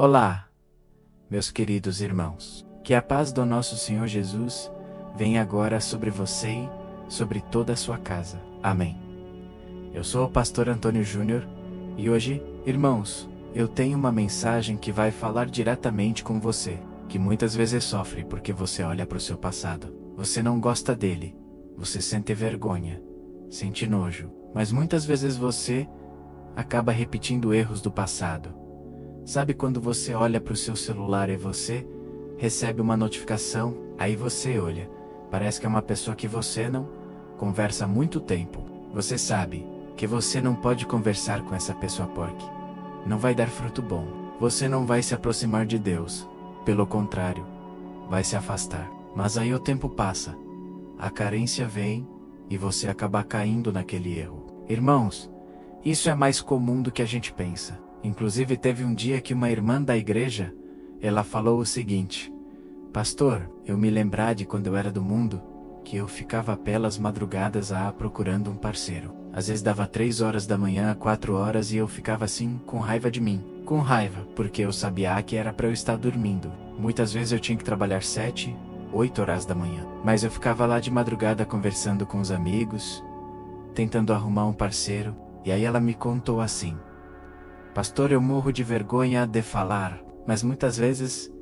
Olá, meus queridos irmãos. Que a paz do nosso Senhor Jesus venha agora sobre você e sobre toda a sua casa. Amém. Eu sou o pastor Antônio Júnior e hoje, irmãos, eu tenho uma mensagem que vai falar diretamente com você, que muitas vezes sofre porque você olha para o seu passado. Você não gosta dele, você sente vergonha, sente nojo, mas muitas vezes você acaba repetindo erros do passado. Sabe quando você olha para o seu celular e você recebe uma notificação, aí você olha, parece que é uma pessoa que você não conversa há muito tempo. Você sabe que você não pode conversar com essa pessoa porque não vai dar fruto bom. Você não vai se aproximar de Deus, pelo contrário, vai se afastar. Mas aí o tempo passa, a carência vem e você acaba caindo naquele erro. Irmãos, isso é mais comum do que a gente pensa. Inclusive teve um dia que uma irmã da igreja, ela falou o seguinte: pastor, eu me lembrar de quando eu era do mundo, que eu ficava pelas madrugadas procurando um parceiro. Às vezes dava 3 horas da manhã, 4 horas e eu ficava assim, com raiva de mim. Com raiva, porque eu sabia que era para eu estar dormindo. Muitas vezes eu tinha que trabalhar 7, 8 horas da manhã. Mas eu ficava lá de madrugada conversando com os amigos, tentando arrumar um parceiro. E aí ela me contou assim: pastor, eu morro de vergonha de falar, mas muitas vezes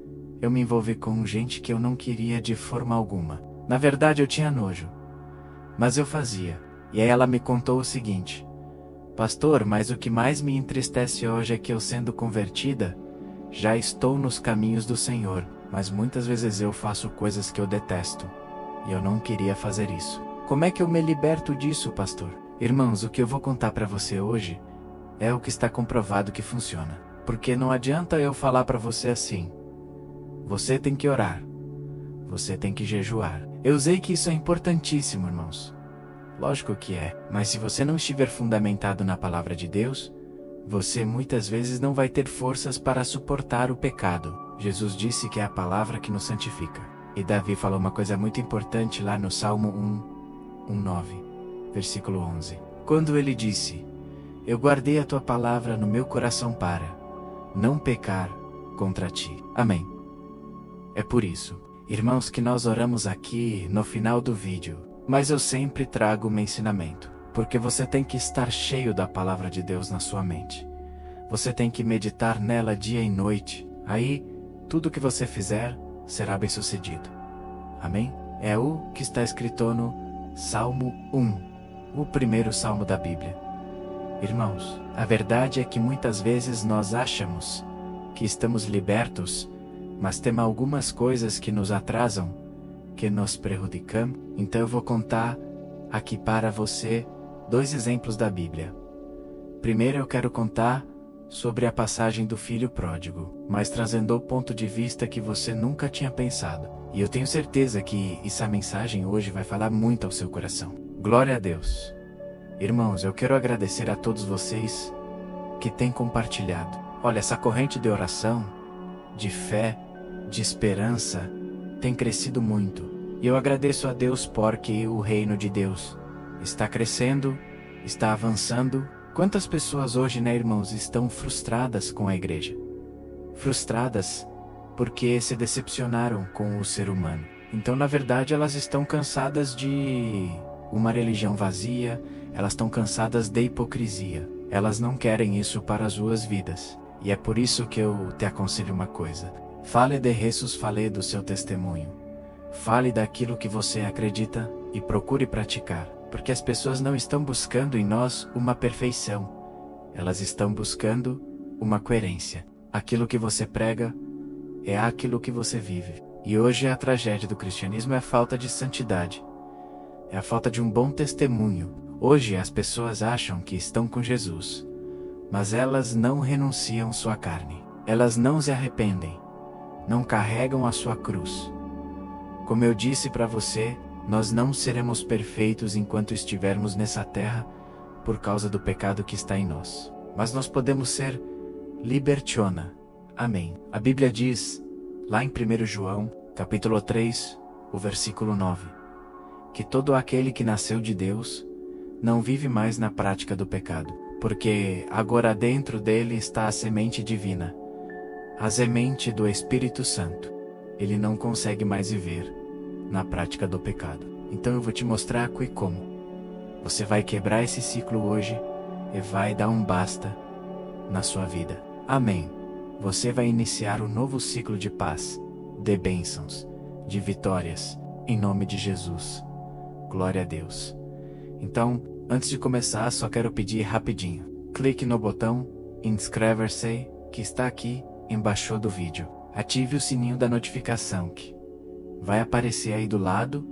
eu me envolvi com gente que eu não queria de forma alguma. Na verdade eu tinha nojo, mas eu fazia. E aí ela me contou o seguinte: pastor, mas o que mais me entristece hoje é que eu, sendo convertida, já estou nos caminhos do Senhor, mas muitas vezes eu faço coisas que eu detesto, e eu não queria fazer isso. Como é que eu me liberto disso, pastor? Irmãos, o que eu vou contar para você hoje é o que está comprovado que funciona. Porque não adianta eu falar para você assim: você tem que orar, você tem que jejuar. Eu sei que isso é importantíssimo, irmãos. Lógico que é, mas se você não estiver fundamentado na palavra de Deus, você muitas vezes não vai ter forças para suportar o pecado. Jesus disse que é a palavra que nos santifica. E Davi falou uma coisa muito importante lá no Salmo 1:9, versículo 11. Quando ele disse: eu guardei a tua palavra no meu coração para não pecar contra ti. Amém. É por isso, irmãos, que nós oramos aqui no final do vídeo. Mas eu sempre trago um ensinamento, porque você tem que estar cheio da palavra de Deus na sua mente. Você tem que meditar nela dia e noite. Aí, tudo que você fizer será bem sucedido. Amém? É o que está escrito no Salmo 1, o primeiro salmo da Bíblia. Irmãos, a verdade é que muitas vezes nós achamos que estamos libertos, mas temos algumas coisas que nos atrasam, que nos prejudicam. Então eu vou contar aqui para você 2 exemplos da Bíblia. Primeiro eu quero contar sobre a passagem do filho pródigo, mas trazendo o ponto de vista que você nunca tinha pensado. E eu tenho certeza que essa mensagem hoje vai falar muito ao seu coração. Glória a Deus. Irmãos, eu quero agradecer a todos vocês que têm compartilhado. Olha, essa corrente de oração, de fé, de esperança, tem crescido muito. E eu agradeço a Deus porque o reino de Deus está crescendo, está avançando. Quantas pessoas hoje, né, irmãos, estão frustradas com a igreja? Frustradas porque se decepcionaram com o ser humano. Então, na verdade, elas estão cansadas de uma religião vazia, elas estão cansadas de hipocrisia. Elas não querem isso para as suas vidas. E é por isso que eu te aconselho uma coisa: fale de Jesus, fale do seu testemunho. Fale daquilo que você acredita e procure praticar. Porque as pessoas não estão buscando em nós uma perfeição. Elas estão buscando uma coerência. Aquilo que você prega é aquilo que você vive. E hoje a tragédia do cristianismo é a falta de santidade. É a falta de um bom testemunho. Hoje as pessoas acham que estão com Jesus, mas elas não renunciam sua carne. Elas não se arrependem. Não carregam a sua cruz. Como eu disse para você, nós não seremos perfeitos enquanto estivermos nessa terra por causa do pecado que está em nós. Mas nós podemos ser libertiona. Amém. A Bíblia diz, lá em 1 João, capítulo 3, o versículo 9, que todo aquele que nasceu de Deus não vive mais na prática do pecado, porque agora dentro dele está a semente divina, a semente do Espírito Santo, ele não consegue mais viver na prática do pecado. Então eu vou te mostrar como. Você vai quebrar esse ciclo hoje e vai dar um basta na sua vida. Amém. Você vai iniciar um novo ciclo de paz, de bênçãos, de vitórias, em nome de Jesus. Glória a Deus. Então, antes de começar, só quero pedir rapidinho. Clique no botão inscrever-se que está aqui embaixo do vídeo. Ative o sininho da notificação que vai aparecer aí do lado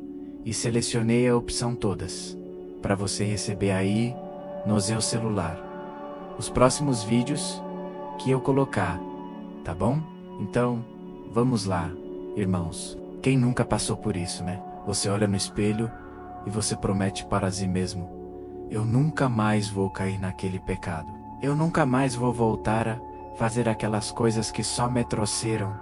e selecione a opção todas, para você receber aí no seu celular os próximos vídeos que eu colocar, tá bom? Então, vamos lá, irmãos. Quem nunca passou por isso, né? Você olha no espelho e você promete para si mesmo: eu nunca mais vou cair naquele pecado. Eu nunca mais vou voltar a fazer aquelas coisas que só me trouxeram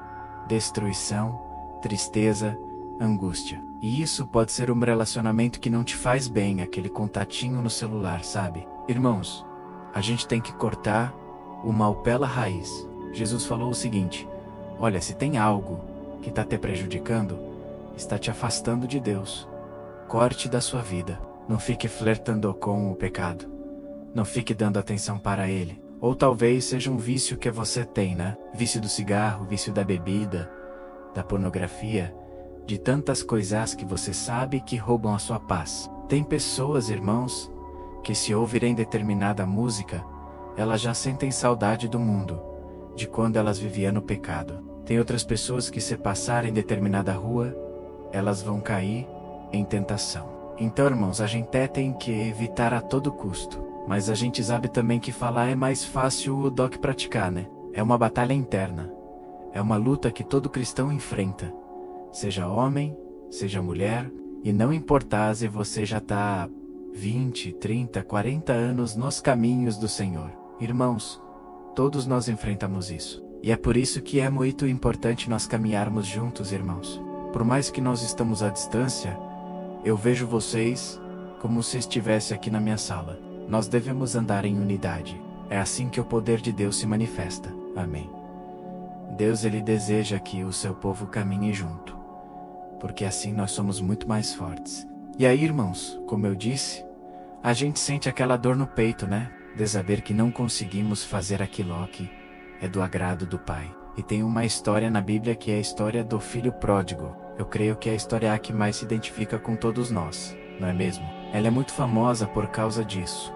destruição, tristeza, angústia. E isso pode ser um relacionamento que não te faz bem, aquele contatinho no celular, sabe? Irmãos, a gente tem que cortar o mal pela raiz. Jesus falou o seguinte: olha, se tem algo que está te prejudicando, está te afastando de Deus, corte da sua vida. Não fique flertando com o pecado. Não fique dando atenção para ele. Ou talvez seja um vício que você tem, né? Vício do cigarro, vício da bebida, da pornografia, de tantas coisas que você sabe que roubam a sua paz. Tem pessoas, irmãos, que se ouvirem determinada música, elas já sentem saudade do mundo, de quando elas viviam no pecado. Tem outras pessoas que, se passarem determinada rua, elas vão cair em tentação. Então, irmãos, a gente tem que evitar a todo custo. Mas a gente sabe também que falar é mais fácil do que praticar, né? É uma batalha interna. É uma luta que todo cristão enfrenta. Seja homem, seja mulher, e não importa se você já está 20, 30, 40 anos nos caminhos do Senhor. Irmãos, todos nós enfrentamos isso. E é por isso que é muito importante nós caminharmos juntos, irmãos. Por mais que nós estamos à distância, eu vejo vocês como se estivesse aqui na minha sala. Nós devemos andar em unidade. É assim que o poder de Deus se manifesta. Amém. Deus, ele deseja que o seu povo caminhe junto, porque assim nós somos muito mais fortes. E aí, irmãos, como eu disse, a gente sente aquela dor no peito, né? De saber que não conseguimos fazer aquilo que é do agrado do Pai. E tem uma história na Bíblia que é a história do filho pródigo. Eu creio que é a história que mais se identifica com todos nós, não é mesmo? Ela é muito famosa por causa disso,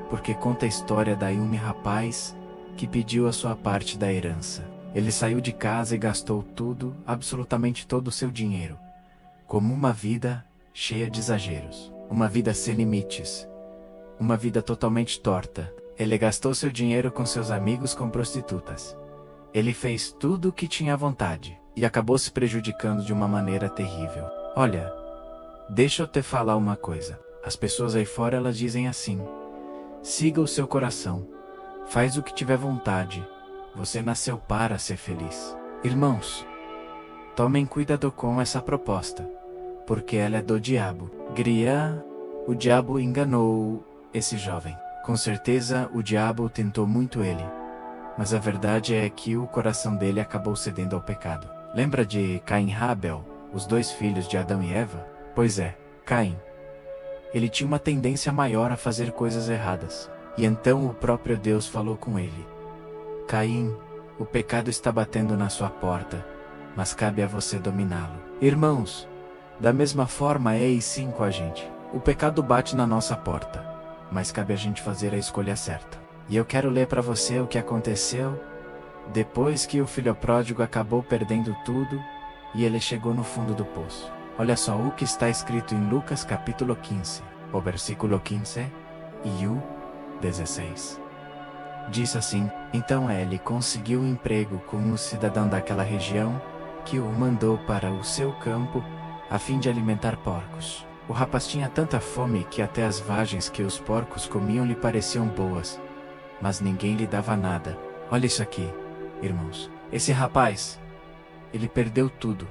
porque conta a história de um rapaz que pediu a sua parte da herança. Ele saiu de casa e gastou tudo, absolutamente todo o seu dinheiro, como uma vida cheia de exageros, uma vida sem limites, uma vida totalmente torta. Ele gastou seu dinheiro com seus amigos, com prostitutas. Ele fez tudo o que tinha vontade e acabou se prejudicando de uma maneira terrível. Olha, deixa eu te falar uma coisa. As pessoas aí fora, elas dizem assim: siga o seu coração, faz o que tiver vontade, você nasceu para ser feliz. Irmãos, tomem cuidado com essa proposta, porque ela é do diabo. O diabo enganou esse jovem. Com certeza o diabo tentou muito ele, mas a verdade é que o coração dele acabou cedendo ao pecado. Lembra de Caim e Abel, os dois filhos de Adão e Eva? Pois é, Caim, ele tinha uma tendência maior a fazer coisas erradas. E então o próprio Deus falou com ele: Caim, o pecado está batendo na sua porta, mas cabe a você dominá-lo. Irmãos, da mesma forma é e sim com a gente. O pecado bate na nossa porta, mas cabe a gente fazer a escolha certa. E eu quero ler para você o que aconteceu depois que o filho pródigo acabou perdendo tudo e ele chegou no fundo do poço. Olha só o que está escrito em Lucas capítulo 15, o versículo 15 e o 16. Diz assim: então ele conseguiu um emprego com um cidadão daquela região, que o mandou para o seu campo a fim de alimentar porcos. O rapaz tinha tanta fome que até as vagens que os porcos comiam lhe pareciam boas, mas ninguém lhe dava nada. Olha isso aqui, irmãos. Esse rapaz, ele perdeu tudo.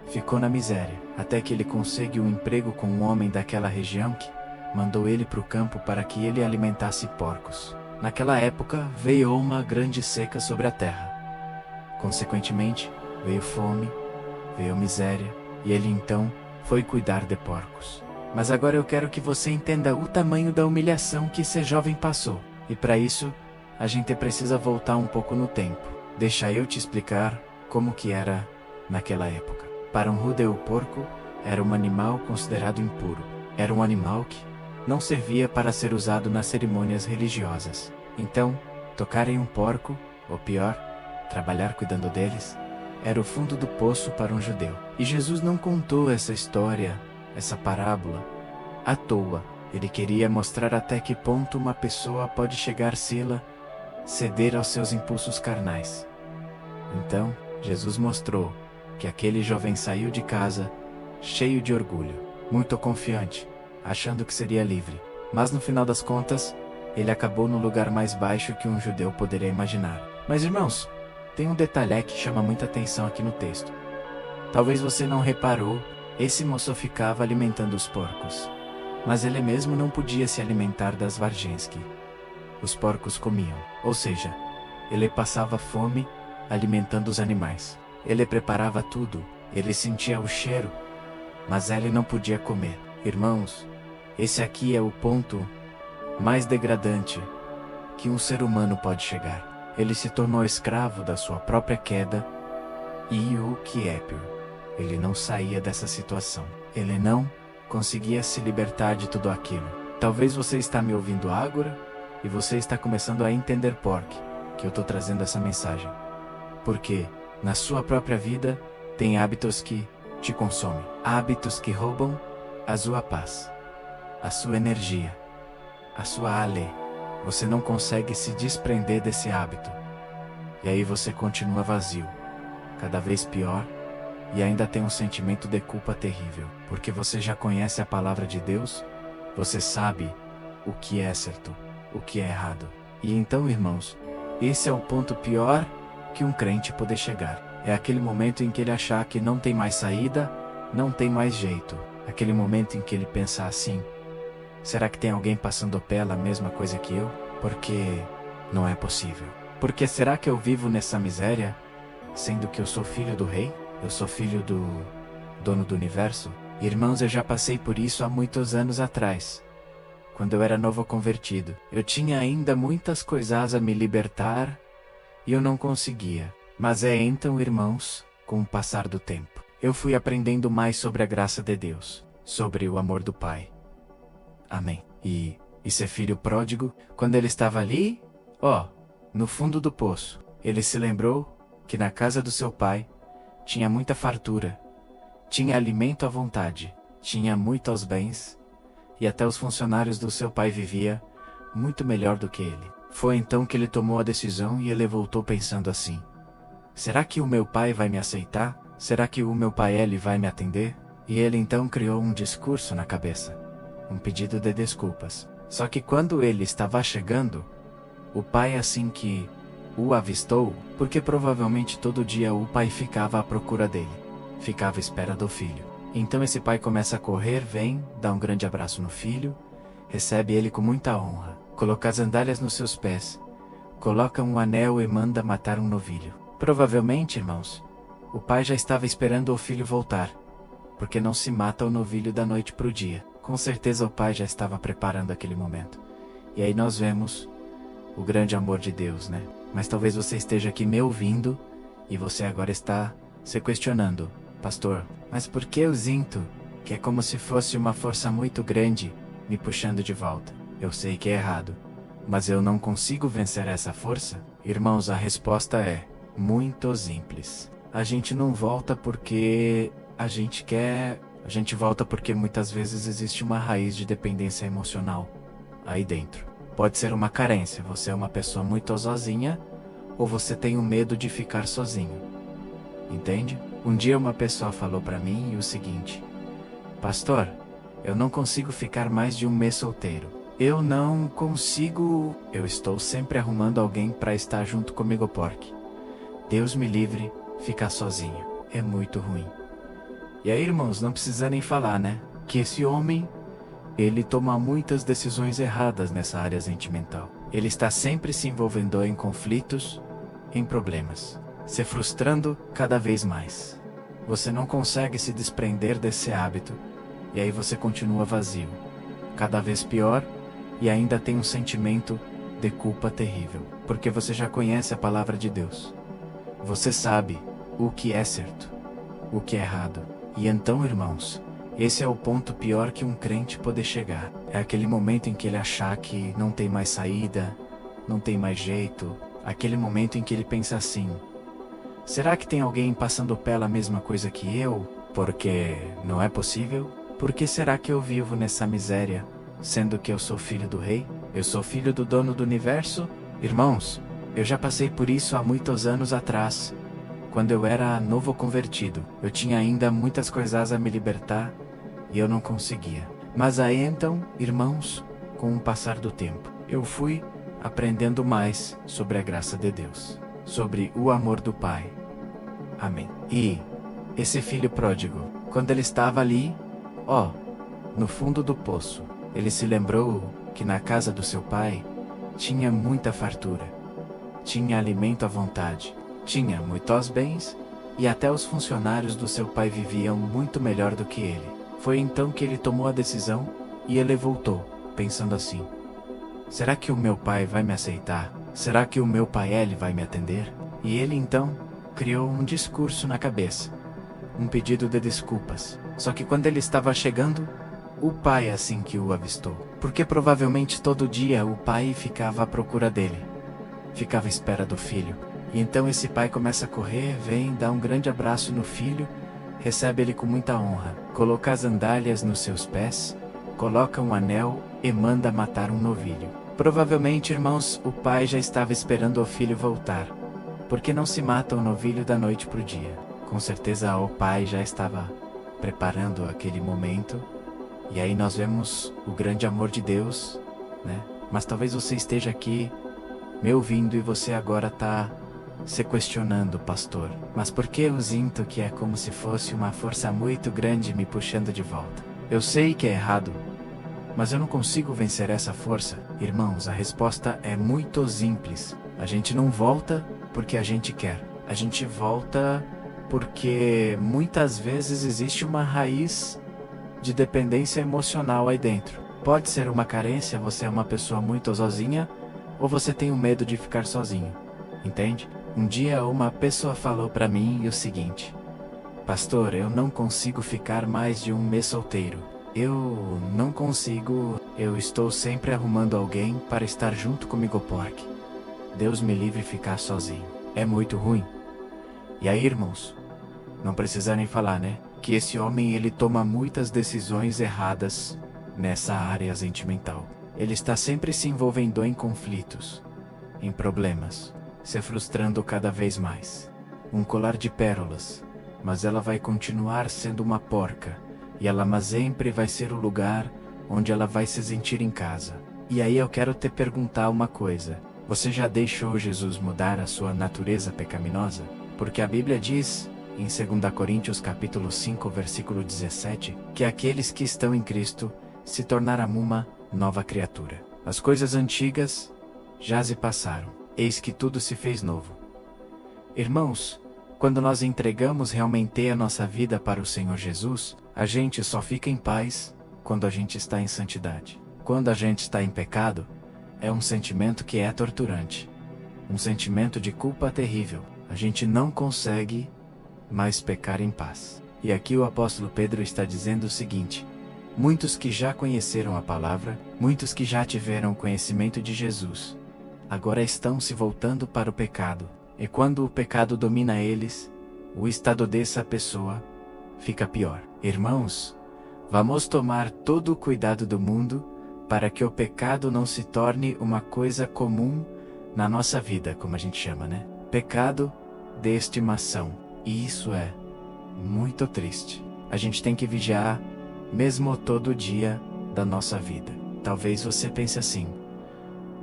Ficou na miséria, até que ele conseguiu um emprego com um homem daquela região que mandou ele para o campo para que ele alimentasse porcos. Naquela época veio uma grande seca sobre a terra. Consequentemente, veio fome, veio miséria, e ele então foi cuidar de porcos. Mas agora eu quero que você entenda o tamanho da humilhação que esse jovem passou. E para isso, a gente precisa voltar um pouco no tempo. Deixa eu te explicar como que era naquela época. Para um judeu, o porco era um animal considerado impuro. Era um animal que não servia para ser usado nas cerimônias religiosas. Então, tocar em um porco, ou pior, trabalhar cuidando deles, era o fundo do poço para um judeu. E Jesus não contou essa história, essa parábola, à toa. Ele queria mostrar até que ponto uma pessoa pode chegar a ceder aos seus impulsos carnais. Então, Jesus mostrou que aquele jovem saiu de casa cheio de orgulho, muito confiante, achando que seria livre. Mas no final das contas, ele acabou no lugar mais baixo que um judeu poderia imaginar. Mas irmãos, tem um detalhe que chama muita atenção aqui no texto. Talvez você não reparou, esse moço ficava alimentando os porcos. Mas ele mesmo não podia se alimentar das vargens que os porcos comiam. Ou seja, ele passava fome alimentando os animais. Ele preparava tudo, ele sentia o cheiro, mas ele não podia comer. Irmãos, esse aqui é o ponto mais degradante que um ser humano pode chegar. Ele se tornou escravo da sua própria queda e o que é pior, ele não saía dessa situação. Ele não conseguia se libertar de tudo aquilo. Talvez você está me ouvindo agora e você está começando a entender por que eu estou trazendo essa mensagem. Porque na sua própria vida tem hábitos que te consomem, hábitos que roubam a sua paz, a sua energia, a sua ale. Você não consegue se desprender desse hábito. E aí você continua vazio, cada vez pior, e ainda tem um sentimento de culpa terrível. Porque você já conhece a palavra de Deus, você sabe o que é certo, o que é errado. E então, irmãos, esse é o ponto pior que um crente pode chegar. É aquele momento em que ele achar que não tem mais saída, não tem mais jeito. Aquele momento em que ele pensa assim: será que tem alguém passando pela mesma coisa que eu? Porque não é possível. Porque será que eu vivo nessa miséria, sendo que eu sou filho do rei? Eu sou filho do dono do universo? Irmãos, eu já passei por isso há muitos anos atrás. Quando eu era novo convertido, eu tinha ainda muitas coisas a me libertar e eu não conseguia. Mas é então, irmãos, com o passar do tempo, eu fui aprendendo mais sobre a graça de Deus, sobre o amor do Pai. Amém. E ser filho pródigo, quando ele estava ali, no fundo do poço, ele se lembrou que na casa do seu pai tinha muita fartura, tinha alimento à vontade, tinha muitos bens, e até os funcionários do seu pai viviam muito melhor do que ele. Foi então que ele tomou a decisão e ele voltou pensando assim: será que o meu pai vai me aceitar? Será que o meu pai ele vai me atender? E ele então criou um discurso na cabeça, um pedido de desculpas. Só que quando ele estava chegando, o pai assim que o avistou, porque provavelmente todo dia o pai ficava à procura dele, ficava à espera do filho. Então esse pai começa a correr, vem, dá um grande abraço no filho, recebe ele com muita honra, coloca as sandálias nos seus pés, coloca um anel e manda matar um novilho. Provavelmente, irmãos, o pai já estava esperando o filho voltar, porque não se mata o novilho da noite para o dia. Com certeza o pai já estava preparando aquele momento. E aí nós vemos o grande amor de Deus, né? Mas talvez você esteja aqui me ouvindo e você agora está se questionando: pastor, mas por que eu sinto que é como se fosse uma força muito grande me puxando de volta? Eu sei que é errado, mas eu não consigo vencer essa força? Irmãos, a resposta é muito simples. A gente não volta porque a gente quer, a gente volta porque muitas vezes existe uma raiz de dependência emocional aí dentro. Pode ser uma carência, você é uma pessoa muito sozinha, ou você tem o medo de ficar sozinho. Entende? Um dia uma pessoa falou para mim o seguinte: pastor, eu não consigo ficar mais de um mês solteiro. Eu não consigo, eu estou sempre arrumando alguém para estar junto comigo porque Deus me livre, ficar sozinho é muito ruim. E aí, irmãos, não precisa nem falar, né? Que esse homem, ele toma muitas decisões erradas nessa área sentimental. Ele está sempre se envolvendo em conflitos, em problemas. se frustrando cada vez mais. Você não consegue se desprender desse hábito, e aí você continua vazio, cada vez pior, e ainda tem um sentimento de culpa terrível, porque você já conhece a palavra de Deus. Você sabe o que é certo, o que é errado. E então, irmãos, esse é o ponto pior que um crente pode chegar. É aquele momento em que ele achar que não tem mais saída, não tem mais jeito, aquele momento em que ele pensa assim: será que tem alguém passando pela mesma coisa que eu? Porque não é possível? Por que será que eu vivo nessa miséria, sendo que eu sou filho do rei? Eu sou filho do dono do universo? Irmãos, eu já passei por isso há muitos anos atrás, quando eu era novo convertido. Eu tinha ainda muitas coisas a me libertar, e eu não conseguia. Mas aí então, irmãos, com o passar do tempo, eu fui aprendendo mais sobre a graça de Deus, sobre o amor do Pai. Amém. E esse filho pródigo, quando ele estava ali, no fundo do poço, ele se lembrou que na casa do seu pai tinha muita fartura, tinha alimento à vontade, tinha muitos bens, e até os funcionários do seu pai viviam muito melhor do que ele. Foi então que ele tomou a decisão, e ele voltou, pensando assim: será que o meu pai vai me aceitar? Será que o meu pai ele vai me atender? E ele então criou um discurso na cabeça, um pedido de desculpas. Só que quando ele estava chegando, o pai assim que o avistou, porque provavelmente todo dia o pai ficava à procura dele, ficava à espera do filho. E então esse pai começa a correr, vem, dá um grande abraço no filho, recebe ele com muita honra, coloca as sandálias nos seus pés, coloca um anel e manda matar um novilho. Provavelmente, irmãos, o pai já estava esperando o filho voltar, porque não se mata um novilho da noite para o dia. Com certeza o pai já estava preparando aquele momento, e aí nós vemos o grande amor de Deus, né? Mas talvez você esteja aqui me ouvindo e você agora está se questionando: pastor, mas por que eu sinto que é como se fosse uma força muito grande me puxando de volta? Eu sei que é errado, mas eu não consigo vencer essa força. Irmãos, a resposta é muito simples. A gente não volta porque a gente quer. A gente volta porque muitas vezes existe uma raiz de dependência emocional aí dentro. Pode ser uma carência, você é uma pessoa muito sozinha, ou você tem o medo de ficar sozinho. Entende? Um dia uma pessoa falou para mim o seguinte: pastor, eu não consigo ficar mais de um mês solteiro. Eu não consigo, eu estou sempre arrumando alguém para estar junto comigo porque Deus me livre de ficar sozinho. É muito ruim. E aí, irmãos, não precisa nem falar, né? Que esse homem ele toma muitas decisões erradas nessa área sentimental. Ele está sempre se envolvendo em conflitos, em problemas, se frustrando cada vez mais. Um colar de pérolas, mas ela vai continuar sendo uma porca, e ela mas sempre vai ser o lugar onde ela vai se sentir em casa. E aí eu quero te perguntar uma coisa: você já deixou Jesus mudar a sua natureza pecaminosa? Porque a Bíblia diz, em 2 Coríntios capítulo 5, versículo 17, que aqueles que estão em Cristo se tornaram uma nova criatura. As coisas antigas já se passaram, eis que tudo se fez novo. Irmãos, quando nós entregamos realmente a nossa vida para o Senhor Jesus, a gente só fica em paz quando a gente está em santidade. Quando a gente está em pecado, é um sentimento que é torturante, um sentimento de culpa terrível. A gente não consegue mais pecar em paz. E aqui o apóstolo Pedro está dizendo o seguinte: muitos que já conheceram a palavra, muitos que já tiveram conhecimento de Jesus, agora estão se voltando para o pecado. E quando o pecado domina eles, o estado dessa pessoa fica pior. Irmãos, vamos tomar todo o cuidado do mundo para que o pecado não se torne uma coisa comum na nossa vida, como a gente chama, né? Pecado de estimação. E isso é muito triste. A gente tem que vigiar mesmo todo dia da nossa vida. Talvez você pense assim: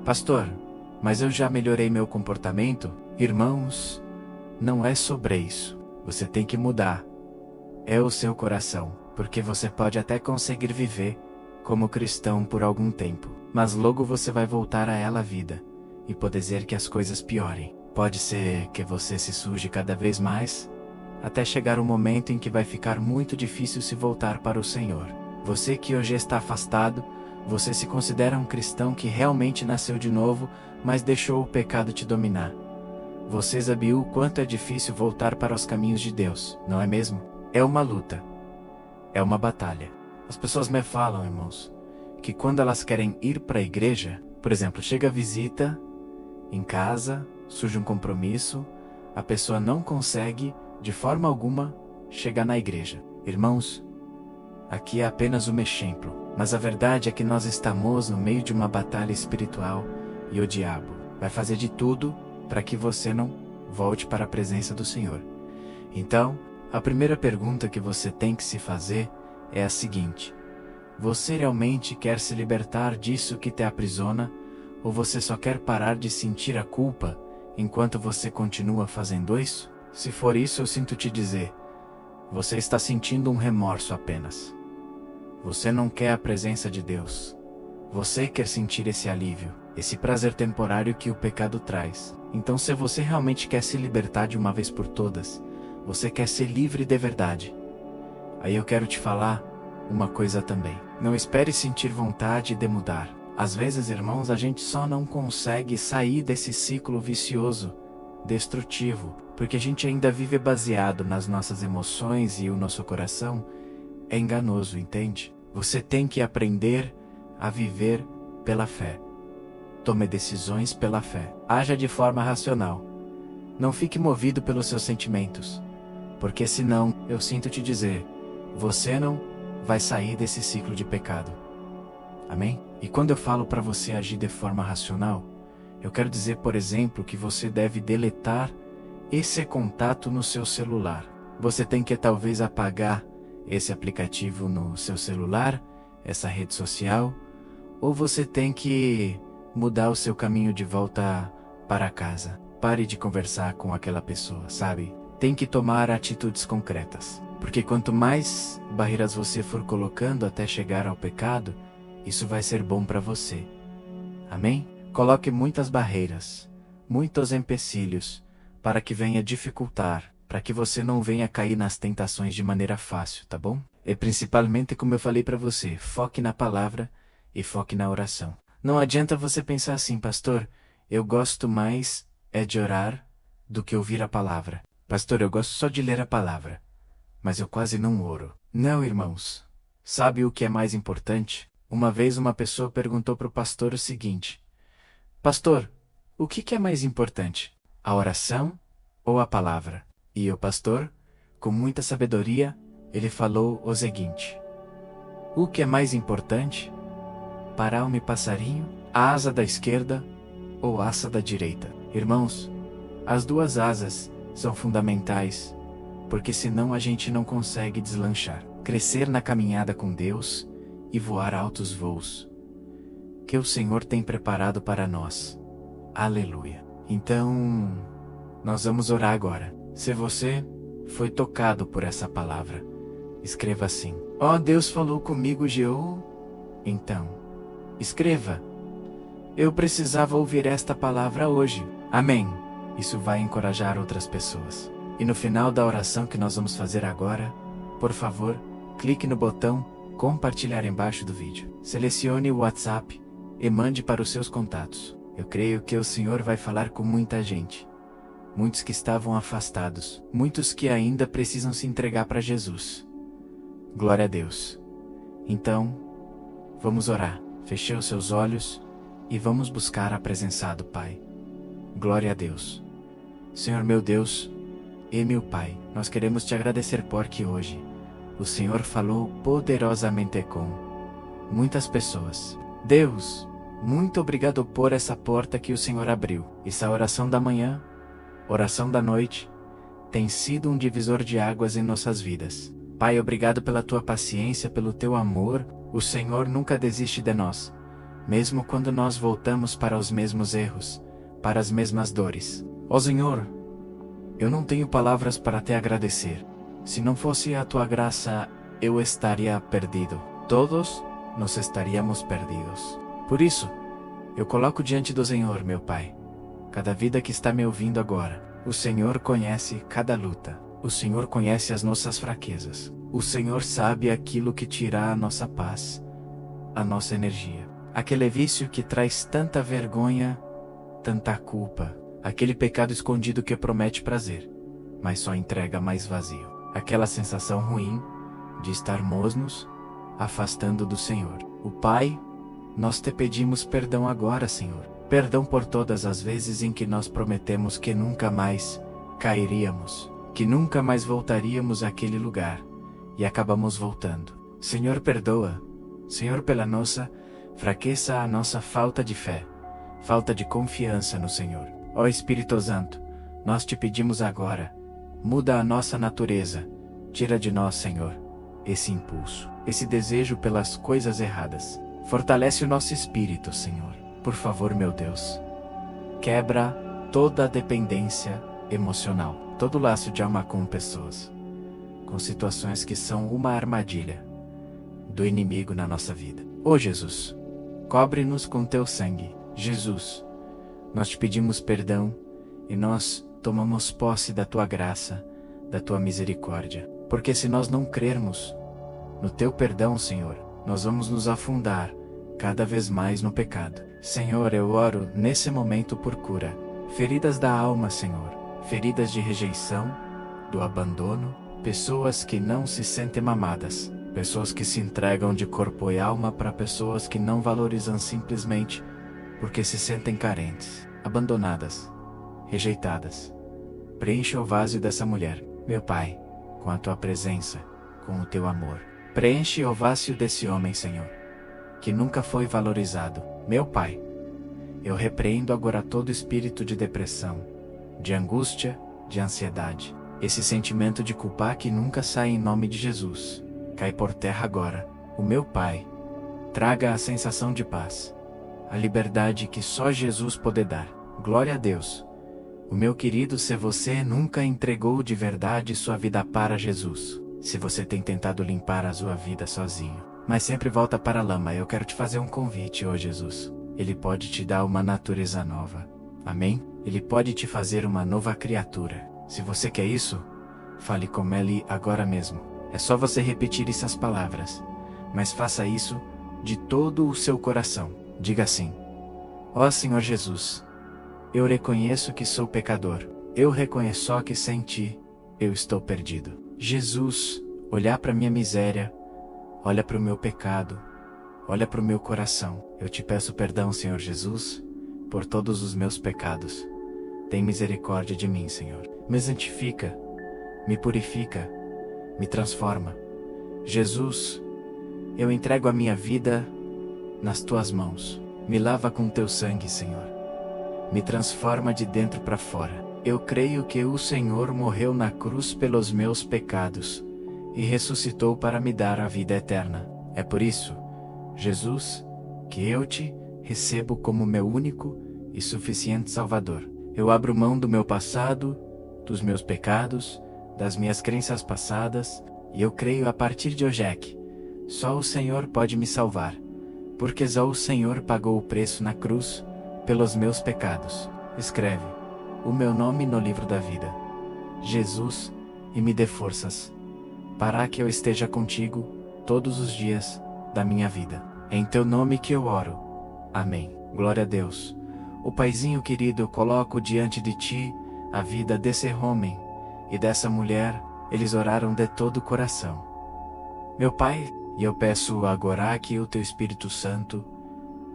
pastor, mas eu já melhorei meu comportamento? Irmãos, não é sobre isso. Você tem que mudar. É o seu coração, porque você pode até conseguir viver como cristão por algum tempo, mas logo você vai voltar a ela a vida, e pode ser que as coisas piorem. Pode ser que você se suje cada vez mais, até chegar o momento em que vai ficar muito difícil se voltar para o Senhor. Você que hoje está afastado, você se considera um cristão que realmente nasceu de novo, mas deixou o pecado te dominar. Você sabe o quanto é difícil voltar para os caminhos de Deus, não é mesmo? É uma luta. É uma batalha. As pessoas me falam, irmãos, que quando elas querem ir para a igreja, por exemplo, chega a visita em casa, surge um compromisso, a pessoa não consegue, de forma alguma, chegar na igreja. Irmãos, aqui é apenas um exemplo, mas a verdade é que nós estamos no meio de uma batalha espiritual e o diabo vai fazer de tudo para que você não volte para a presença do Senhor. Então, a primeira pergunta que você tem que se fazer é a seguinte: você realmente quer se libertar disso que te aprisiona, ou você só quer parar de sentir a culpa enquanto você continua fazendo isso? Se for isso, eu sinto te dizer, você está sentindo um remorso apenas. Você não quer a presença de Deus. Você quer sentir esse alívio, esse prazer temporário que o pecado traz. Então, se você realmente quer se libertar de uma vez por todas, você quer ser livre de verdade, aí eu quero te falar uma coisa também. Não espere sentir vontade de mudar. Às vezes, irmãos, a gente só não consegue sair desse ciclo vicioso, destrutivo, porque a gente ainda vive baseado nas nossas emoções e o nosso coração é enganoso, entende? Você tem que aprender a viver pela fé. Tome decisões pela fé. Haja de forma racional. Não fique movido pelos seus sentimentos, porque senão, eu sinto te dizer, você não vai sair desse ciclo de pecado. Amém? E quando eu falo para você agir de forma racional, eu quero dizer, por exemplo, que você deve deletar esse contato no seu celular. Você tem que talvez apagar esse aplicativo no seu celular, essa rede social, ou você tem que mudar o seu caminho de volta para casa. Pare de conversar com aquela pessoa, sabe? Tem que tomar atitudes concretas. Porque quanto mais barreiras você for colocando até chegar ao pecado, isso vai ser bom para você. Amém? Coloque muitas barreiras, muitos empecilhos, para que venha dificultar, para que você não venha cair nas tentações de maneira fácil, tá bom? E principalmente, como eu falei para você, foque na palavra e foque na oração. Não adianta você pensar assim, pastor, eu gosto mais de orar do que ouvir a palavra. Pastor, eu gosto só de ler a palavra, mas eu quase não oro. Não, irmãos. Sabe o que é mais importante? Uma vez uma pessoa perguntou para o pastor o seguinte: pastor, o que é mais importante? A oração ou a palavra? E o pastor, com muita sabedoria, ele falou o seguinte: o que é mais importante? Parar um passarinho, a asa da esquerda ou a asa da direita? Irmãos, as duas asas são fundamentais, porque senão a gente não consegue deslanchar, crescer na caminhada com Deus e voar altos voos que o Senhor tem preparado para nós. Aleluia. Então, nós vamos orar agora. Se você foi tocado por essa palavra, escreva assim: ó, Deus falou comigo, Jeú. Então, escreva: eu precisava ouvir esta palavra hoje. Amém. Isso vai encorajar outras pessoas. E no final da oração que nós vamos fazer agora, por favor, clique no botão compartilhar embaixo do vídeo. Selecione o WhatsApp e mande para os seus contatos. Eu creio que o Senhor vai falar com muita gente. Muitos que estavam afastados. Muitos que ainda precisam se entregar para Jesus. Glória a Deus. Então, vamos orar. Feche os seus olhos e vamos buscar a presença do Pai. Glória a Deus. Senhor meu Deus e meu Pai, nós queremos te agradecer porque hoje o Senhor falou poderosamente com muitas pessoas. Deus, muito obrigado por essa porta que o Senhor abriu. Essa oração da manhã, oração da noite, tem sido um divisor de águas em nossas vidas. Pai, obrigado pela tua paciência, pelo teu amor. O Senhor nunca desiste de nós, mesmo quando nós voltamos para os mesmos erros, para as mesmas dores. Ó Senhor, eu não tenho palavras para te agradecer. Se não fosse a tua graça, eu estaria perdido. Todos nós estaríamos perdidos. Por isso, eu coloco diante do Senhor, meu Pai, cada vida que está me ouvindo agora. O Senhor conhece cada luta. O Senhor conhece as nossas fraquezas. O Senhor sabe aquilo que tira a nossa paz, a nossa energia. Aquele vício que traz tanta vergonha, tanta culpa. Aquele pecado escondido que promete prazer, mas só entrega mais vazio. Aquela sensação ruim de estarmos nos afastando do Senhor. O Pai, nós te pedimos perdão agora, Senhor. Perdão por todas as vezes em que nós prometemos que nunca mais cairíamos, que nunca mais voltaríamos àquele lugar, e acabamos voltando. Senhor, perdoa. Senhor, pela nossa fraqueza, a nossa falta de fé, falta de confiança no Senhor. Ó Espírito Santo, nós te pedimos agora, muda a nossa natureza, tira de nós, Senhor, esse impulso, esse desejo pelas coisas erradas. Fortalece o nosso espírito, Senhor. Por favor, meu Deus. Quebra toda a dependência emocional, todo laço de alma com pessoas, com situações que são uma armadilha do inimigo na nossa vida. Ó Jesus, cobre-nos com teu sangue. Jesus, nós te pedimos perdão e nós tomamos posse da tua graça, da tua misericórdia. Porque se nós não crermos no teu perdão, Senhor, nós vamos nos afundar cada vez mais no pecado. Senhor, eu oro nesse momento por cura. Feridas da alma, Senhor. Feridas de rejeição, do abandono. Pessoas que não se sentem amadas. Pessoas que se entregam de corpo e alma para pessoas que não valorizam simplesmente porque se sentem carentes, abandonadas, rejeitadas. Preencha o vaso dessa mulher, meu Pai, com a tua presença, com o teu amor. Preenche o vaso desse homem, Senhor, que nunca foi valorizado. Meu Pai, eu repreendo agora todo espírito de depressão, de angústia, de ansiedade. Esse sentimento de culpa que nunca sai em nome de Jesus. Cai por terra agora. O meu Pai, traga a sensação de paz, a liberdade que só Jesus pode dar. Glória a Deus. O meu querido, se você nunca entregou de verdade sua vida para Jesus, se você tem tentado limpar a sua vida sozinho, mas sempre volta para a lama, eu quero te fazer um convite, ó Jesus. Ele pode te dar uma natureza nova. Amém? Ele pode te fazer uma nova criatura. Se você quer isso, fale com Ele agora mesmo. É só você repetir essas palavras, mas faça isso de todo o seu coração. Diga assim: ó Senhor Jesus, eu reconheço que sou pecador. Eu reconheço que sem ti, eu estou perdido. Jesus, olha para minha miséria, olha para o meu pecado, olha para o meu coração. Eu te peço perdão, Senhor Jesus, por todos os meus pecados. Tem misericórdia de mim, Senhor. Me santifica, me purifica, me transforma. Jesus, eu entrego a minha vida nas tuas mãos. Me lava com teu sangue, Senhor. Me transforma de dentro para fora. Eu creio que o Senhor morreu na cruz pelos meus pecados e ressuscitou para me dar a vida eterna. É por isso, Jesus, que eu te recebo como meu único e suficiente Salvador. Eu abro mão do meu passado, dos meus pecados, das minhas crenças passadas, e eu creio a partir de hoje que só o Senhor pode me salvar, porque só o Senhor pagou o preço na cruz pelos meus pecados. Escreve o meu nome no livro da vida, Jesus, e me dê forças para que eu esteja contigo todos os dias da minha vida. É em teu nome que eu oro. Amém. Glória a Deus. O Paizinho querido, eu coloco diante de ti a vida desse homem e dessa mulher. Eles oraram de todo o coração. Meu Pai, e eu peço agora que o teu Espírito Santo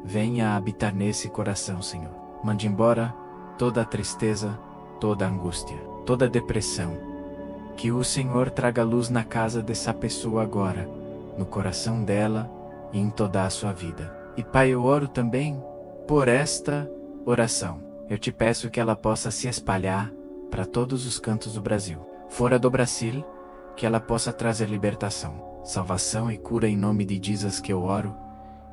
venha habitar nesse coração, Senhor. Mande embora toda a tristeza, toda a angústia, toda a depressão. Que o Senhor traga luz na casa dessa pessoa agora, no coração dela e em toda a sua vida. E Pai, eu oro também por esta oração. Eu te peço que ela possa se espalhar para todos os cantos do Brasil. Fora do Brasil, que ela possa trazer libertação, salvação e cura em nome de Jesus que eu oro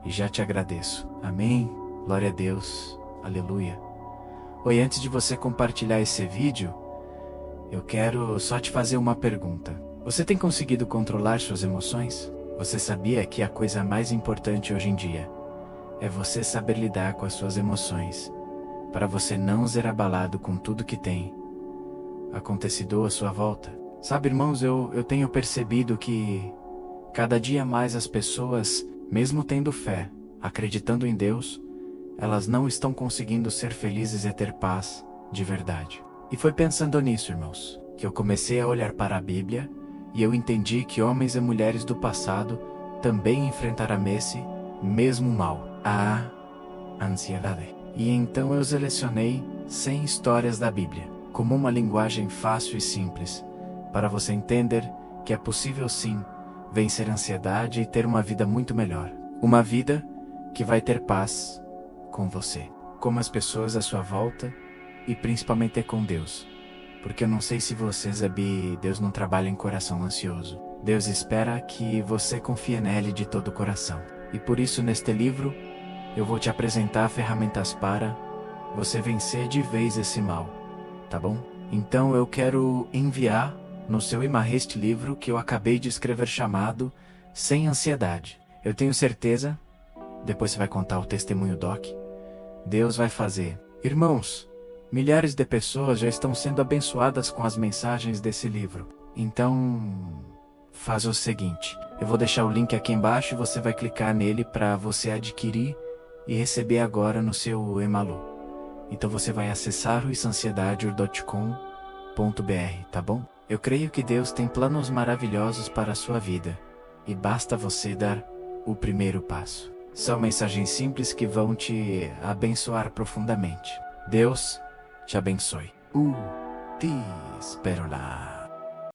e já te agradeço. Amém. Glória a Deus. Aleluia. Oi, antes de você compartilhar esse vídeo, eu quero só te fazer uma pergunta. Você tem conseguido controlar suas emoções? Você sabia que a coisa mais importante hoje em dia é você saber lidar com as suas emoções, para você não ser abalado com tudo que tem acontecido à sua volta. Sabe, irmãos, eu tenho percebido que cada dia mais as pessoas, mesmo tendo fé, acreditando em Deus, elas não estão conseguindo ser felizes e ter paz de verdade. E foi pensando nisso, irmãos, que eu comecei a olhar para a Bíblia e eu entendi que homens e mulheres do passado também enfrentaram esse mesmo mal, a ansiedade. E então eu selecionei 100 histórias da Bíblia, como uma linguagem fácil e simples, para você entender que é possível sim vencer a ansiedade e ter uma vida muito melhor. Uma vida que vai ter paz com você, com as pessoas à sua volta e principalmente com Deus. Porque eu não sei se você sabe, Deus não trabalha em coração ansioso. Deus espera que você confie nele de todo o coração. E por isso neste livro eu vou te apresentar ferramentas para você vencer de vez esse mal, tá bom? Então eu quero enviar no seu e-mail este livro que eu acabei de escrever chamado Sem Ansiedade. Eu tenho certeza, depois você vai contar o testemunho Doc, Deus vai fazer. Irmãos, milhares de pessoas já estão sendo abençoadas com as mensagens desse livro. Então, faz o seguinte, eu vou deixar o link aqui embaixo e você vai clicar nele para você adquirir e receber agora no seu e-mail. Então você vai acessar ruisansiedade.com.br, tá bom? Eu creio que Deus tem planos maravilhosos para a sua vida, e basta você dar o primeiro passo. São mensagens simples que vão te abençoar profundamente. Deus te abençoe. Te espero lá.